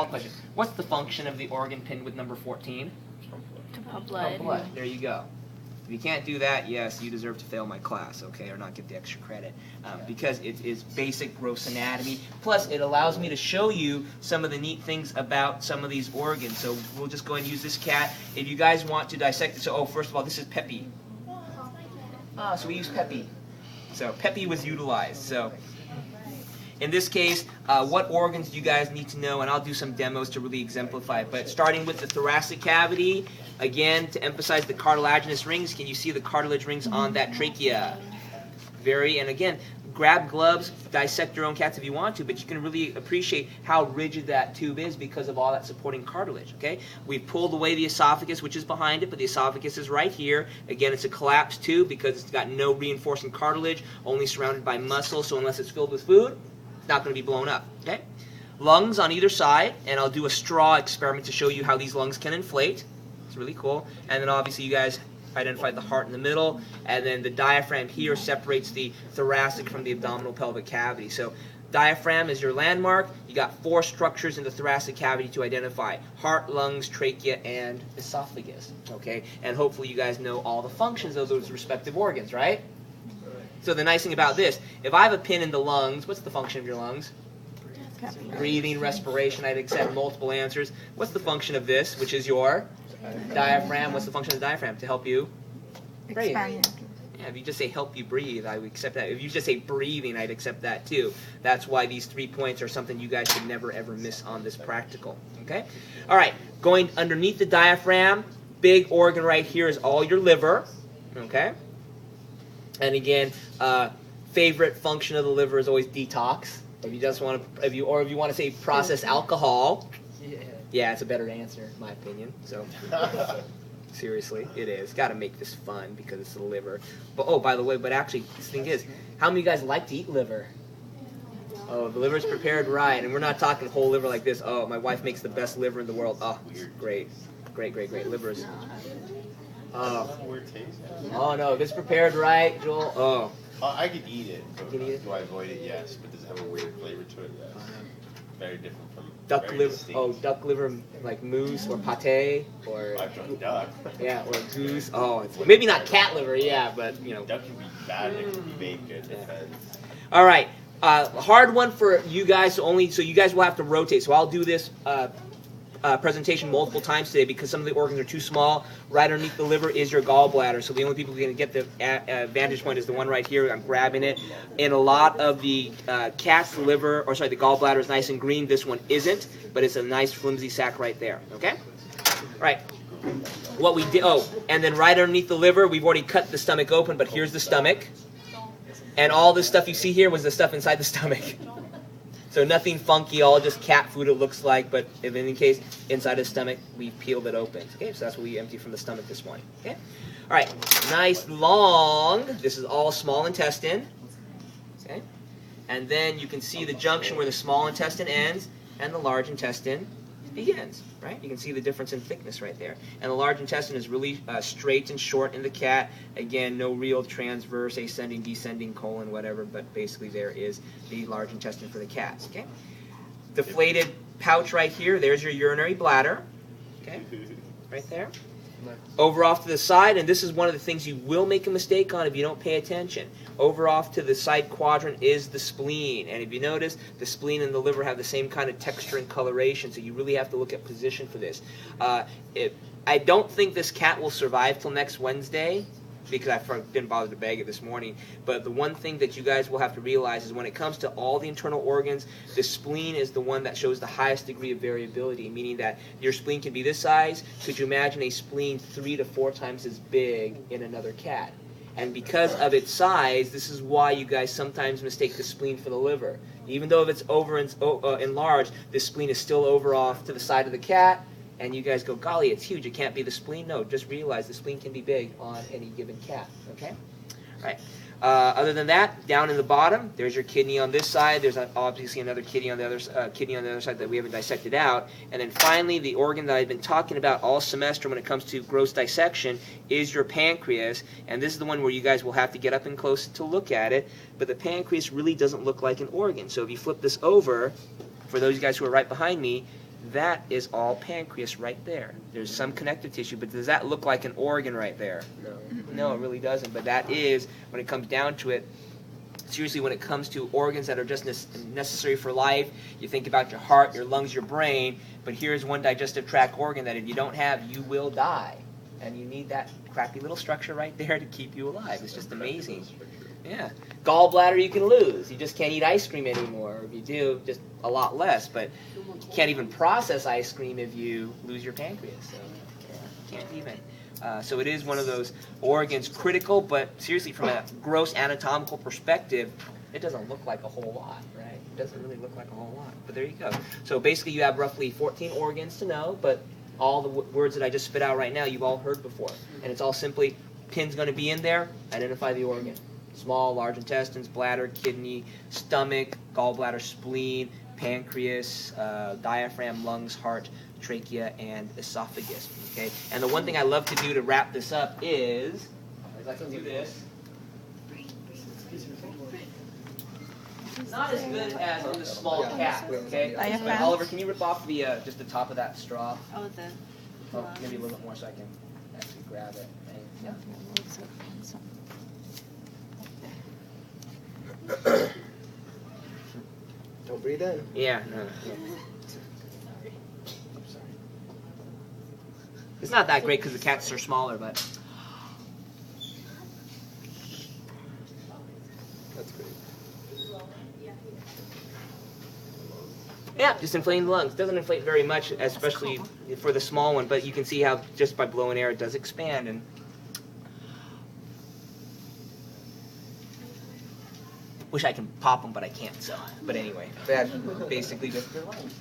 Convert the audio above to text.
follow-up question. What's the function of the organ pinned with number 14? To pump blood. Blood. There you go. If you can't do that, yes, you deserve to fail my class, okay, or not get the extra credit, because it is basic gross anatomy. Plus, it allows me to show you some of the neat things about some of these organs. So we'll just go ahead and use this cat. If you guys want to dissect it, so first of all, this is Peppy. So we use Peppy. So Peppy was utilized. So in this case, what organs do you guys need to know? And I'll do some demos to really exemplify it. But starting with the thoracic cavity, again, to emphasize the cartilaginous rings, can you see the cartilage rings on that trachea? And again, grab gloves, dissect your own cats if you want to, but you can really appreciate how rigid that tube is because of all that supporting cartilage, okay? We pulled away the esophagus, which is behind it, but the esophagus is right here. Again, it's a collapsed tube because it's got no reinforcing cartilage, only surrounded by muscle, so unless it's filled with food, it's not going to be blown up, okay? Lungs on either side, and I'll do a straw experiment to show you how these lungs can inflate. It's really cool. And then obviously you guys identified the heart in the middle, and then the diaphragm here separates the thoracic from the abdominal pelvic cavity. So diaphragm is your landmark. You got 4 structures in the thoracic cavity to identify: heart, lungs, trachea, and esophagus, okay? And hopefully you guys know all the functions of those respective organs, right? So the nice thing about this, if I have a pin in the lungs, what's the function of your lungs? Breathing, respiration. I'd accept multiple answers. What's the function of this, which is your diaphragm? What's the function of the diaphragm? To help you breathe. Expand. Yeah, if you just say help you breathe, I would accept that. If you just say breathing, I'd accept that too. That's why these 3 points are something you guys should never ever miss on this practical. Okay? All right, going underneath the diaphragm, big organ right here is all your liver. Okay? And again, favorite function of the liver is always detox. If you just want to, if you want to say process alcohol, yeah, it's a better answer in my opinion. So seriously, it is. Got to make this fun because it's the liver. But oh, by the way, but actually, this thing is, how many of you guys like to eat liver? Oh, the liver's prepared right, and we're not talking whole liver like this. Oh, my wife makes the best liver in the world. Oh, great, great, great, great livers. Oh no, if it's prepared right, Joel. Oh. I could eat it. You can eat it? Do I avoid it? Yes. But does it have a weird flavor to it? Yes. Very different from Duck very liver. distinct. Oh, duck liver like mousse or pate or I've tried duck. yeah, or goose. Oh, it's, maybe not cat liver. Yeah, but you know. Duck can be bad and it can be baked. It Yeah. depends. All right, hard one for you guys. So you guys will have to rotate. So I'll do this presentation multiple times today because some of the organs are too small. Right underneath the liver is your gallbladder. So the only people who are going to get the vantage point is the one right here. I'm grabbing it. In a lot of the cat's liver, or sorry, the gallbladder is nice and green. This one isn't, but it's a nice flimsy sac right there. Okay? All right. What we did, and then right underneath the liver, we've already cut the stomach open, but here's the stomach. And all this stuff you see here was the stuff inside the stomach. So nothing funky, all just cat food it looks like, but if in any case, inside the stomach, we peeled it open. Okay, so that's what we emptied from the stomach this morning. Okay? All right, nice long, this is all small intestine. Okay? And then you can see the junction where the small intestine ends and the large intestine begins, right? You can see the difference in thickness right there. And the large intestine is really straight and short in the cat. Again, no real transverse, ascending, descending, colon, whatever, but basically there is the large intestine for the cats, okay? Deflated pouch right here, there's your urinary bladder, okay? Right there. Over off to the side, and this is one of the things you will make a mistake on if you don't pay attention. Over off to the side quadrant is the spleen, and if you notice, the spleen and the liver have the same kind of texture and coloration, so you really have to look at position for this. I don't think this cat will survive till next Wednesday, because I didn't bother to bag it this morning. But the one thing that you guys will have to realize is when it comes to all the internal organs, the spleen is the one that shows the highest degree of variability, meaning that your spleen can be this size. Could you imagine a spleen 3 to 4 times as big in another cat? And because of its size, this is why you guys sometimes mistake the spleen for the liver. Even though if it's over enlarged, the spleen is still over off to the side of the cat, and you guys go, golly, it's huge, it can't be the spleen. No, just realize the spleen can be big on any given cat, okay? All right. Other than that, down in the bottom, there's your kidney on this side. There's obviously another kidney on the other side that we haven't dissected out. And then finally, the organ that I've been talking about all semester when it comes to gross dissection is your pancreas. And this is the one where you guys will have to get up and close to look at it. But the pancreas really doesn't look like an organ. So if you flip this over, for those of you guys who are right behind me, That is all pancreas right there. There's some connective tissue, but does that look like an organ right there? No, it really doesn't. But that is, when it comes down to it, seriously, when it comes to organs that are just necessary for life, you think about your heart, your lungs, your brain, but here's one digestive tract organ that if you don't have, you will die. And you need that crappy little structure right there to keep you alive. It's just amazing. Yeah. Gallbladder you can lose. You just can't eat ice cream anymore. Or if you do, just a lot less. But you can't even process ice cream if you lose your pancreas. So yeah, can't even. So it is one of those organs, critical, but seriously, from a gross anatomical perspective, it doesn't look like a whole lot, right? It doesn't really look like a whole lot. But there you go. So basically, you have roughly 14 organs to know, but all the words that I just spit out right now, you've all heard before. And it's all simply, pin's going to be in there, identify the organ. Small, large intestines, bladder, kidney, stomach, gallbladder, spleen, pancreas, diaphragm, lungs, heart, trachea, and esophagus. Okay? And the one thing I love to do to wrap this up is I can do this. It's not as good as on the small cap, okay? But Oliver, can you rip off the just the top of that straw? Oh, Oh, maybe a little bit more so I can actually grab it. Yeah. Don't breathe in. Yeah, no. It's not that great because the cats are smaller, but That's great. yeah, just inflating the lungs. Doesn't inflate very much, especially for the small one, but you can see how just by blowing air it does expand. And wish I can pop them, but I can't. So, but anyway, that basically just their lungs.